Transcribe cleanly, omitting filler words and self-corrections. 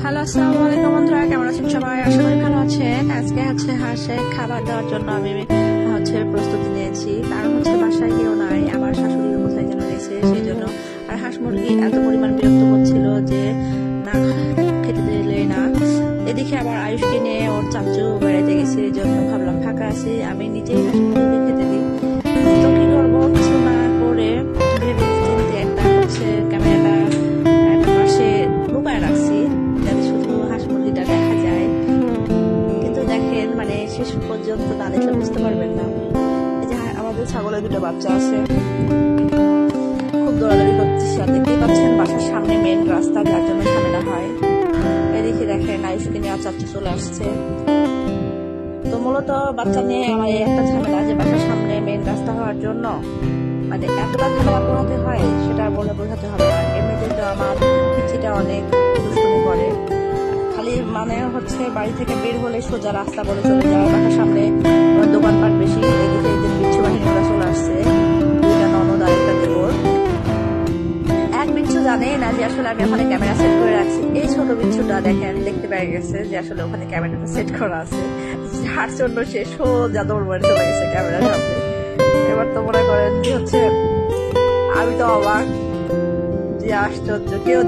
Hello, আসসালামু আলাইকুম বন্ধুরা, কেমন আছেন সবাই? আশা করি ভালো আছেন। আজকে হাঁসে খাবার দেওয়ার জন্য আমি প্রস্তুতি নিয়েছি। কারণ বাসায় কেউ নাই, আমার শাশুড়িও কোথায় যেন গেছে, সেই জন্য। আর হাঁস মুরগি এত পরিমাণ বিরক্ত করছিল যে না খেতে দিলে না। এদিকে আবার আয়ুষকে নিয়ে ওর চাচু বেড়াতে গেছে, এই জন্য ভাবলাম ফাঁকা আছে, আমি নিজেই হাঁস মুরগি খেতে দিই। তো কি করবো, কিছু না করে ভেবে চিন্তে একটা ক্যামেরাটা একটা পাশে লুকায় রাখছি, যাতে শুধু হাঁস মুরগিটা দেখা যায়। কিন্তু দেখেন, শেষ পর্যন্ত না দেখলে বুঝতে পারবেন না। এই যে আমাদের ছাগলের দুটো বাচ্চা আছে, খুব দৌড়াদৌড়ি করতেছে। আর দেখতেই পাচ্ছেন বাসার সামনে মেন রাস্তা, যার জন্য ঝামেলা হয়। এদিকে দেখেন আয়ুষকে নিয়ে চাচু চলে আসছে। তো মূলত বাচ্চা নিয়ে আমার একটা ঝামেলা, যে বাসার সামনে মেন রাস্তা হওয়ার জন্য এতটা ঝামেলা পোহাতে হয়, সেটা বলে বোঝাতে হবে না। এমনিতে তো আমার পিছিটা অনেক দুষ্টুমি করে, খালি বাড়ি থেকে বের হলে সোজা রাস্তা বলে চলে যায়। বাসার সামনে দোকানপাট বেশি। এদিকে বিচ্ছু বাহিনীরা চলে আসছে, দুইটা ননদ আর একটা দেবর। এক বিচ্ছু জানে না যে আসলে আমি ওখানে ক্যামেরা সেট করে রাখছি। এই ছোট বিচ্ছুটা দেখেন দেখতে পেয়ে গেছে যে আসলে ওখানে ক্যামেরাটা সেট করা আছে, যার জন্য সে সোজা দৌড় মারে চলে গেছে ক্যামেরার সামনে। এবার তো মনে করেন যে আমি তো অবাক, যে আশ্চর্য, কেউ